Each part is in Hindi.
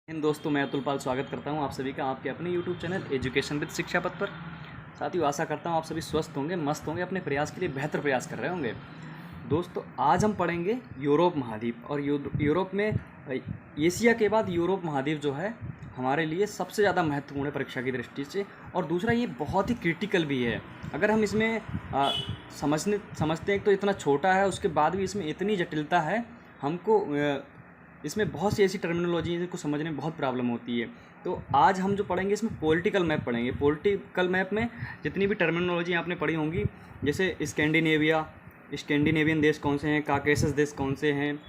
दोस्तों, मैं अतुल पाल स्वागत करता हूं आप सभी का आपके अपने YouTube चैनल एजुकेशन विद शिक्षा पथ पर। साथियों, आशा करता हूं आप सभी स्वस्थ होंगे, मस्त होंगे, अपने प्रयास के लिए बेहतर प्रयास कर रहे होंगे। दोस्तों, आज हम पढ़ेंगे यूरोप महाद्वीप और यूरोप में एशिया के बाद यूरोप महाद्वीप जो है हमारे लिए सबसे ज़्यादा महत्वपूर्ण है परीक्षा की दृष्टि से। और दूसरा, ये बहुत ही क्रिटिकल भी है। अगर हम इसमें समझते हैं तो इतना छोटा है, उसके बाद भी इसमें इतनी जटिलता है, हमको इसमें बहुत सी ऐसी टर्मिनोलॉजी है जिनको समझने में बहुत प्रॉब्लम होती है। तो आज हम जो पढ़ेंगे इसमें पॉलिटिकल मैप पढ़ेंगे। पॉलिटिकल मैप में जितनी भी टर्मिनोलॉजी आपने पढ़ी होंगी, जैसे स्कैंडिनेवियन देश कौन से हैं, काकेशस देश कौन से हैं,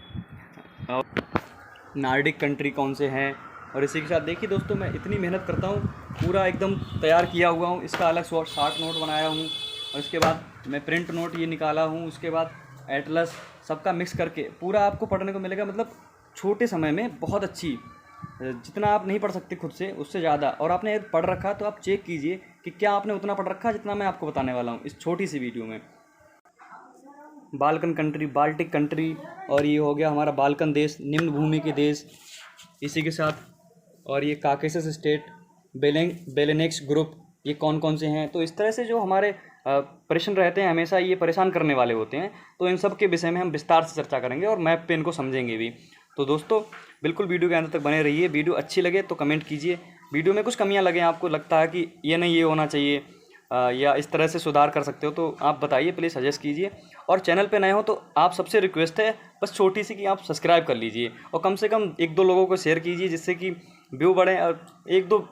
नॉर्डिक कंट्री कौन से हैं। और इसी के साथ देखिए दोस्तों, मैं इतनी मेहनत करता हूँ, पूरा एकदम तैयार किया हुआ हूँ, इसका अलग शॉर्ट नोट बनाया हूँ, और इसके बाद मैं प्रिंट नोट ये निकाला हूँ, उसके बाद एटलस सबका मिक्स करके पूरा आपको पढ़ने को मिलेगा। मतलब छोटे समय में बहुत अच्छी, जितना आप नहीं पढ़ सकते खुद से उससे ज़्यादा। और आपने यदि पढ़ रखा तो आप चेक कीजिए कि क्या आपने उतना पढ़ रखा जितना मैं आपको बताने वाला हूँ इस छोटी सी वीडियो में। बाल्कन कंट्री, बाल्टिक कंट्री, और ये हो गया हमारा बाल्कन देश, निम्न भूमि के देश, इसी के साथ। और ये काकेशस स्टेट, बेलेनेक्स ग्रुप, ये कौन कौन से हैं। तो इस तरह से जो हमारे प्रश्न रहते हैं हमेशा ये परेशान करने वाले होते हैं। तो इन सब के विषय में हम विस्तार से चर्चा करेंगे और मैप पे इनको समझेंगे भी। तो दोस्तों, बिल्कुल वीडियो के अंत तक बने रहिए। वीडियो अच्छी लगे तो कमेंट कीजिए, वीडियो में कुछ कमियां लगे, आपको लगता है कि ये नहीं, ये होना चाहिए, या इस तरह से सुधार कर सकते हो, तो आप बताइए, प्लीज़ सजेस्ट कीजिए। और चैनल पे नए हो तो आप सबसे रिक्वेस्ट है बस छोटी सी, कि आप सब्सक्राइब कर लीजिए और कम से कम 1-2 लोगों को शेयर कीजिए, जिससे कि व्यू बढ़े। और 1-2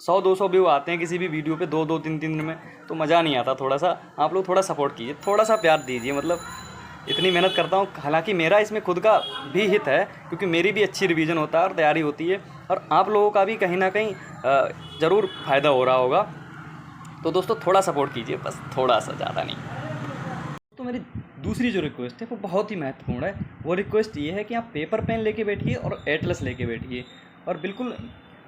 100-200 व्यू आते हैं किसी भी वीडियो पे 2-2 3-3 दिन में, तो मज़ा नहीं आता। थोड़ा सा आप लोग थोड़ा सपोर्ट कीजिए, थोड़ा सा प्यार दीजिए। मतलब इतनी मेहनत करता हूँ, हालांकि मेरा इसमें खुद का भी हित है, क्योंकि मेरी भी अच्छी रिवीजन होता है और तैयारी होती है, और आप लोगों का भी कहीं ना कहीं ज़रूर फ़ायदा हो रहा होगा। तो दोस्तों, थोड़ा सपोर्ट कीजिए, बस थोड़ा सा, ज़्यादा नहीं। तो मेरी दूसरी जो रिक्वेस्ट है वो बहुत ही महत्वपूर्ण है। वो रिक्वेस्ट ये है कि आप पेपर पेन लेके बैठिए और एटलस लेके बैठिए, और बिल्कुल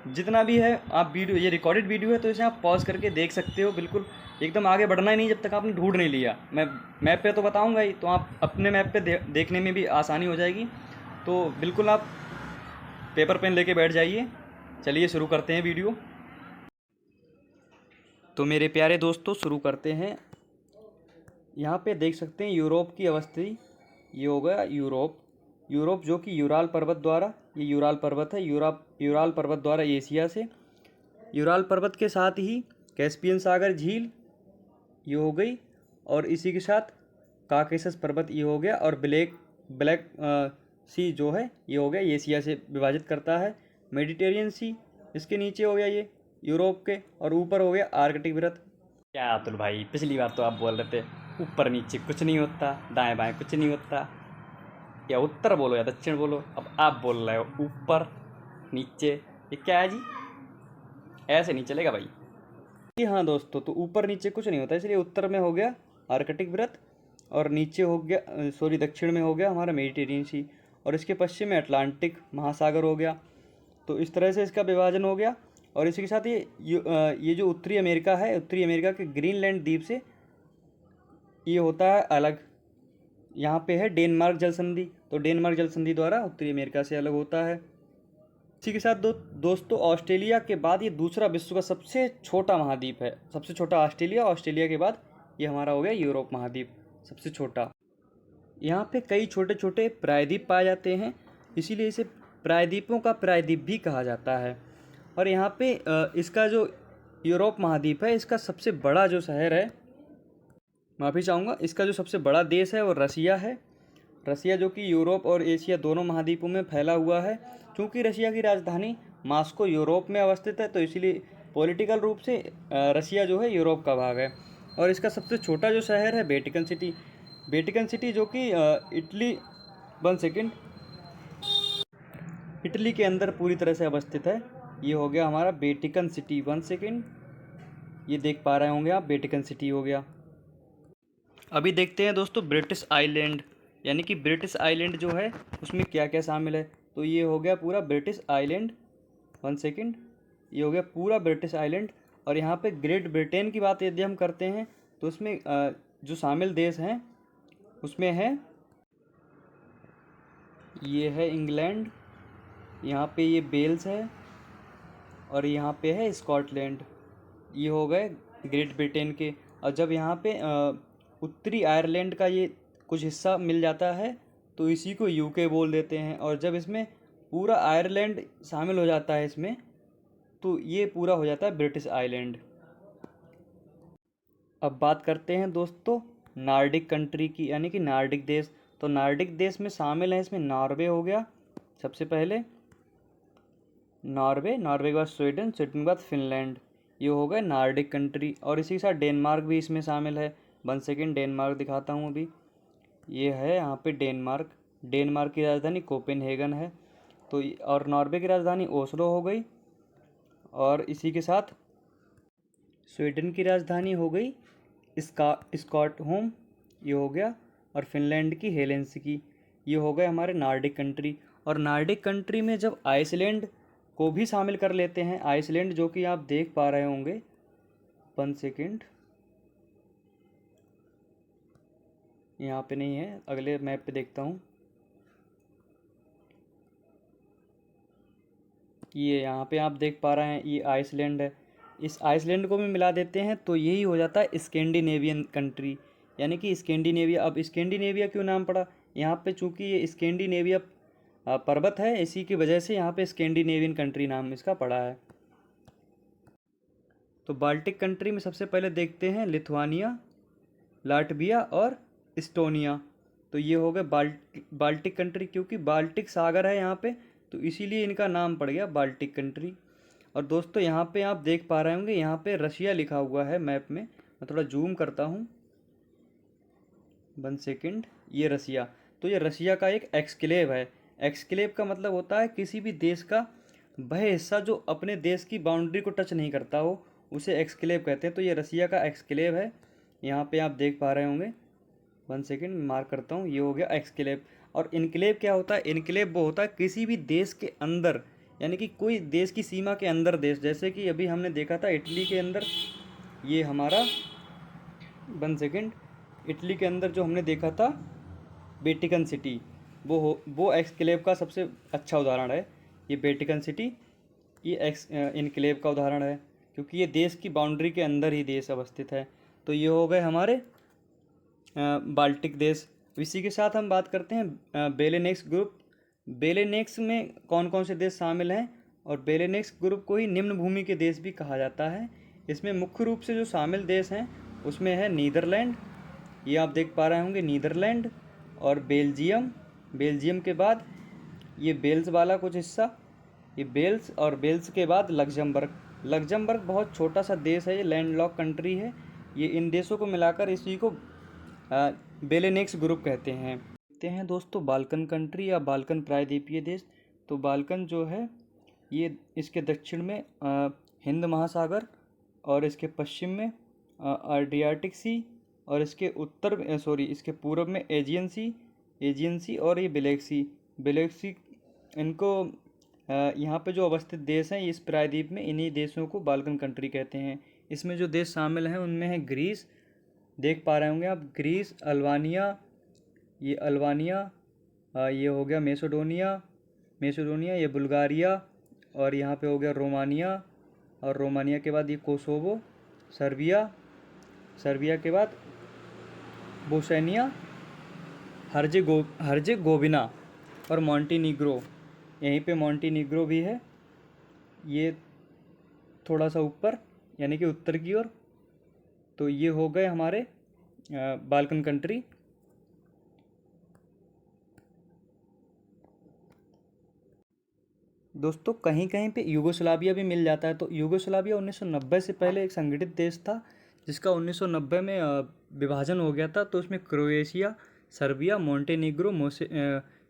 जितना भी है आप वीडियो, ये रिकॉर्डेड वीडियो है तो इसे आप पॉज करके देख सकते हो। बिल्कुल एकदम आगे बढ़ना ही नहीं जब तक आपने ढूंढ नहीं लिया। मैं मैप पे तो बताऊंगा ही, तो आप अपने मैप पे देखने में भी आसानी हो जाएगी। तो बिल्कुल आप पेपर पेन लेके बैठ जाइए। चलिए शुरू करते हैं वीडियो। तो मेरे प्यारे दोस्तों, शुरू करते हैं। यहाँ पे देख सकते हैं यूरोप की अवस्थी, ये हो गया यूरोप जो कि यूराल पर्वत द्वारा, ये यूराल पर्वत है, यूराल पर्वत द्वारा एशिया से, यूराल पर्वत के साथ ही कैस्पियन सागर झील ये हो गई, और इसी के साथ काकेशस पर्वत ये हो गया, और ब्लैक सी जो है ये हो गया, एशिया से विभाजित करता है। मेडिटेरियन सी इसके नीचे हो गया ये यूरोप के, और ऊपर हो गया आर्कटिक वृत्त। क्या अतुल भाई, पिछली बार तो आप बोल रहे थे ऊपर नीचे कुछ नहीं होता, दाएं बाएं कुछ नहीं होता, या उत्तर बोलो या दक्षिण बोलो। अब आप बोल रहे हो ऊपर नीचे, ये क्या है जी? ऐसे नहीं चलेगा भाई। जी हाँ दोस्तों, तो ऊपर नीचे कुछ नहीं होता, इसलिए उत्तर में हो गया आर्कटिक वृत्त, और नीचे हो गया, सॉरी, दक्षिण में हो गया हमारा मेडिटेरियन सी, और इसके पश्चिम में अटलांटिक महासागर हो गया। तो इस तरह से इसका विभाजन हो गया। और इसी के साथ ये जो उत्तरी अमेरिका है, उत्तरी अमेरिका के ग्रीनलैंड द्वीप से ये होता है अलग। यहाँ पे है डेनमार्क जल संधि, तो डेनमार्क जल संधि द्वारा उत्तरी अमेरिका से अलग होता है। इसी के साथ दोस्तों, ऑस्ट्रेलिया के बाद ये दूसरा विश्व का सबसे छोटा महाद्वीप है। सबसे छोटा ऑस्ट्रेलिया, ऑस्ट्रेलिया के बाद ये हमारा हो गया यूरोप महाद्वीप, सबसे छोटा। यहाँ पे कई छोटे छोटे प्रायद्वीप पाए जाते हैं, इसीलिए इसे प्रायद्वीपों का प्रायद्वीप भी कहा जाता है। और यहाँ पे इसका जो यूरोप महाद्वीप है, इसका सबसे बड़ा जो शहर है, माफ़ी चाहूँगा, इसका जो सबसे बड़ा देश है वो रसिया है। रसिया जो कि यूरोप और एशिया दोनों महाद्वीपों में फैला हुआ है। क्योंकि रसिया की राजधानी मॉस्को यूरोप में अवस्थित है, तो इसीलिए पॉलिटिकल रूप से रसिया जो है यूरोप का भाग है। और इसका सबसे छोटा जो शहर है वेटिकन सिटी, वेटिकन सिटी जो कि इटली, 1 सेकेंड, इटली के अंदर पूरी तरह से अवस्थित है। ये हो गया हमारा वेटिकन सिटी, 1 सेकेंड, ये देख पा रहे होंगे आप, वेटिकन सिटी हो गया। अभी देखते हैं दोस्तों ब्रिटिश आइलैंड, यानी कि ब्रिटिश आइलैंड जो है उसमें क्या क्या शामिल है। तो ये हो गया पूरा ब्रिटिश आइलैंड, 1 सेकेंड, ये हो गया पूरा ब्रिटिश आइलैंड। और यहाँ पे ग्रेट ब्रिटेन की बात यदि हम करते हैं तो उसमें जो शामिल देश हैं उसमें है, ये है इंग्लैंड, यहाँ पे ये वेल्स है, और यहाँ पे है स्कॉटलैंड। ये हो गए ग्रेट ब्रिटेन के। और जब यहाँ पे उत्तरी आयरलैंड का ये कुछ हिस्सा मिल जाता है तो इसी को यूके बोल देते हैं। और जब इसमें पूरा आयरलैंड शामिल हो जाता है इसमें, तो ये पूरा हो जाता है ब्रिटिश आइलैंड। अब बात करते हैं दोस्तों नार्डिक कंट्री की, यानी कि नार्डिक देश। तो नार्डिक देश में शामिल है, इसमें नॉर्वे हो गया सबसे पहले, नॉर्वे के बाद स्वीडन के बाद फिनलैंड, ये हो गए नार्डिक कंट्री। और इसी के साथ डेनमार्क भी इसमें शामिल है। 1 सेकेंड डेनमार्क दिखाता हूँ अभी। ये है यहाँ पे डेनमार्क। डेनमार्क की राजधानी कोपेनहेगन है। तो और नॉर्वे की राजधानी ओस्लो हो गई। और इसी के साथ स्वीडन की राजधानी हो गई स्टॉकहोम, ये हो गया। और फिनलैंड की हेलेंसिकी। ये हो गए हमारे नार्डिक कंट्री। और नार्डिक कंट्री में जब आइसलैंड को भी शामिल कर लेते हैं, आइसलैंड जो कि आप देख पा रहे होंगे, 1 सेकेंड, यहाँ पे नहीं है, अगले मैप पे देखता हूँ। ये यहाँ पे आप देख पा रहे हैं, ये आइसलैंड है। इस आइसलैंड को भी मिला देते हैं तो यही हो जाता है स्कैंडिनेवियन कंट्री, यानी कि स्कैंडिनेविया। अब स्कैंडिनेविया क्यों नाम पड़ा? यहाँ पे चूंकि ये स्कैंडिनेविया पर्वत है, इसी की वजह से यहाँ पे स्कैंडिनेवियन कंट्री नाम इसका पड़ा है। तो बाल्टिक कंट्री में सबसे पहले देखते हैं लिथुआनिया, लाटविया और इस्टोनिया। तो ये हो गए बाल्टिक कंट्री, क्योंकि बाल्टिक सागर है यहाँ पे, तो इसीलिए इनका नाम पड़ गया बाल्टिक कंट्री। और दोस्तों यहाँ पे आप देख पा रहे होंगे, यहाँ पे रशिया लिखा हुआ है मैप में। मैं थोड़ा जूम करता हूँ, 1 सेकेंड, ये रशिया। तो ये रशिया का एक एक्सक्लेव है। एक्सक्लेव का मतलब होता है किसी भी देश का वह हिस्सा जो अपने देश की बाउंड्री को टच नहीं करता हो, उसे एक्सक्लेव कहते हैं। तो ये रशिया का एक्सक्लेव है, यहाँ पे आप देख पा रहे होंगे। 1 सेकेंड मार्क करता हूँ, ये हो गया एक्सक्लेव। और इनक्लेव क्या होता है? इनक्लेव वो होता है किसी भी देश के अंदर, यानी कि कोई देश की सीमा के अंदर देश। जैसे कि अभी हमने देखा था इटली के अंदर, ये हमारा 1 सेकेंड, इटली के अंदर जो हमने देखा था वेटिकन सिटी, वो एक्सक्लेव का सबसे अच्छा उदाहरण है। ये वेटिकन सिटी, ये इनक्लेव का उदाहरण है, क्योंकि ये देश की बाउंड्री के अंदर ही देश अवस्थित है। तो ये हो गए हमारे बाल्टिक देश। इसी के साथ हम बात करते हैं बेलेनेक्स ग्रुप। बेलेनेक्स में कौन कौन से देश शामिल हैं? और बेलेनेक्स ग्रुप को ही निम्न भूमि के देश भी कहा जाता है। इसमें मुख्य रूप से जो शामिल देश हैं उसमें है नीदरलैंड, ये आप देख पा रहे होंगे नीदरलैंड, और बेल्जियम। बेल्जियम के बाद ये बेल्स वाला कुछ हिस्सा, ये बेल्स, और बेल्स के बाद लग्जमबर्ग। लग्जमबर्ग बहुत छोटा सा देश है, ये लैंडलॉक कंट्री है। ये इन देशों को मिलाकर इसी को बेलेनेक्स ग्रुप कहते हैं। देखते हैं दोस्तों बाल्कन कंट्री या बाल्कन प्रायद्वीपीय देश। तो बाल्कन जो है ये इसके दक्षिण में हिंद महासागर, और इसके पश्चिम में एड्रियाटिक सी, और इसके इसके पूर्व में एजियन सी, और ये ब्लैक सी। इनको यहाँ पे जो अवस्थित देश हैं इस प्रायद्वीप में, इन्हीं देशों को बाल्कन कंट्री कहते हैं। इसमें जो देश शामिल हैं उनमें है ग्रीस, देख पा रहे होंगे आप, ग्रीस, अल्बानिया, ये अल्बानिया, ये हो गया मेसिडोनिया, ये बुल्गारिया, और यहाँ पे हो गया रोमानिया, और रोमानिया के बाद ये कोसोवो, सर्बिया के बाद बोस्निया हर्जेगोविना, और मॉन्टीनीग्रो। यहीं पे मॉन्टीनीग्रो भी है, ये थोड़ा सा ऊपर, यानी कि उत्तर की ओर। तो ये हो गए हमारे बाल्कन कंट्री। दोस्तों कहीं कहीं पे यूगोस्लाविया भी मिल जाता है। तो यूगोस्लाविया 1990 से पहले एक संगठित देश था, जिसका 1990 में विभाजन हो गया था। तो उसमें क्रोएशिया, सर्बिया, मोंटेनीग्रो,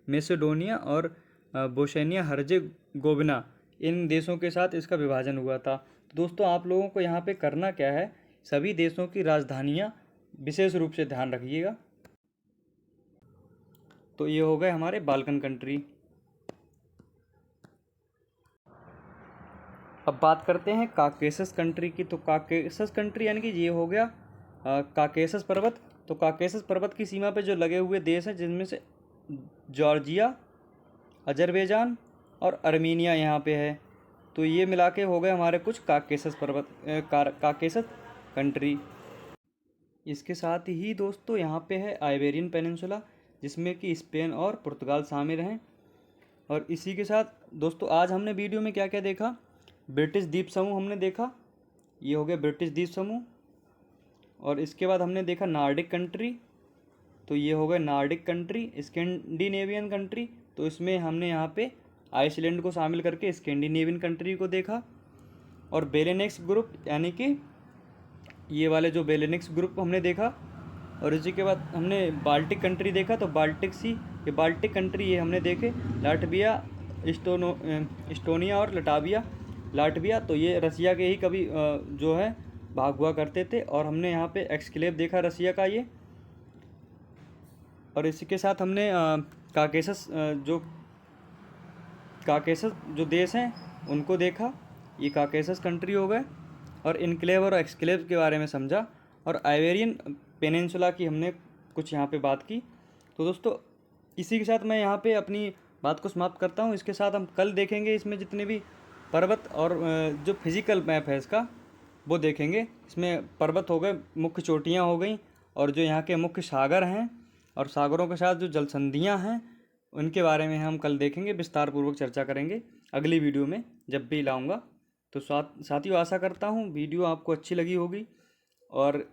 मेसेडोनिया और बोस्निया हर्जेगोविना, इन देशों के साथ इसका विभाजन हुआ था। तो दोस्तों आप लोगों को यहाँ पे करना क्या है, सभी देशों की राजधानियाँ विशेष रूप से ध्यान रखिएगा। तो ये हो गए हमारे बाल्कन कंट्री। अब बात करते हैं काकेशस कंट्री की। तो काकेशस कंट्री यानी कि ये हो गया काकेशस पर्वत। तो काकेशस पर्वत की सीमा पे जो लगे हुए देश हैं, जिनमें से जॉर्जिया, अजरबैजान और अर्मीनिया यहाँ पे है। तो ये मिला के हो गए हमारे कुछ काकेशस पर्वत काकेशस कंट्री। इसके साथ ही दोस्तों यहाँ पे है आइबेरियन पेनिनसुला, जिसमें कि स्पेन और पुर्तगाल शामिल हैं। और इसी के साथ दोस्तों आज हमने वीडियो में क्या क्या देखा, ब्रिटिश द्वीप समूह हमने देखा, ये हो गया ब्रिटिश द्वीप समूह। और इसके बाद हमने देखा नार्डिक कंट्री, तो ये हो गए नार्डिक कंट्री। स्कैंडिनेवियन कंट्री, तो इसमें हमने यहाँ पे आइसलैंड को शामिल करके स्कैंडिनेवियन कंट्री को देखा। और बेलेनेक्स ग्रुप यानी कि ये वाले जो बेलेनेक्स ग्रुप हमने देखा। और इसी के बाद हमने बाल्टिक कंट्री देखा, तो बाल्टिक सी, ये बाल्टिक कंट्री ये हमने देखे, लाटविया, इस्टोनिया और लाटविया, तो ये रसिया के ही कभी जो है भाग हुआ करते थे। और हमने यहाँ पे एक्सक्लेव देखा रसिया का ये। और इसी के साथ हमने काकेशस जो देश हैं उनको देखा, ये काकेशस कंट्री हो गए। और इनक्लेव और एक्सक्लेव के बारे में समझा। और आइबेरियन पेनिनसुला की हमने कुछ यहाँ पे बात की। तो दोस्तों इसी के साथ मैं यहाँ पे अपनी बात को समाप्त करता हूँ। इसके साथ हम कल देखेंगे इसमें जितने भी पर्वत और जो फिजिकल मैप है इसका वो देखेंगे। इसमें पर्वत हो गए, मुख्य चोटियाँ हो गई, और जो यहाँ के मुख्य सागर हैं और सागरों के साथ जो जलसंधियाँ हैं उनके बारे में हम कल देखेंगे, विस्तार पूर्वक चर्चा करेंगे अगली वीडियो में जब भी लाऊंगा। तो साथियों आशा करता हूँ वीडियो आपको अच्छी लगी होगी। और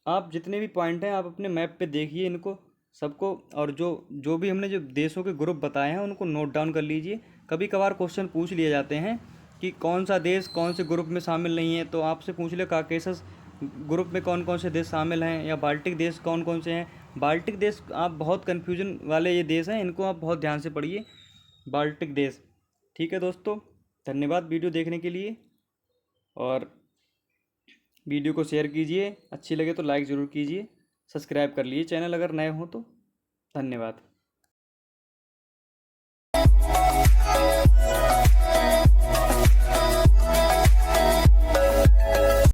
आप जितने भी पॉइंट हैं आप अपने मैप पे देखिए इनको सबको, और जो भी हमने जो देशों के ग्रुप बताए हैं उनको नोट डाउन कर लीजिए। कभी कभार क्वेश्चन पूछ लिए जाते हैं कि कौन सा देश कौन से ग्रुप में शामिल नहीं है, तो आपसे पूछ ले काकेशस ग्रुप में कौन कौन से देश शामिल हैं, या बाल्टिक देश कौन कौन से हैं। बाल्टिक देश आप बहुत कन्फ्यूजन वाले ये देश हैं, इनको आप बहुत ध्यान से पढ़िए, बाल्टिक देश। ठीक है दोस्तों, धन्यवाद वीडियो देखने के लिए। और वीडियो को शेयर कीजिए, अच्छी लगे तो लाइक ज़रूर कीजिए, सब्सक्राइब कर लीजिए चैनल अगर नए हो तो। धन्यवाद।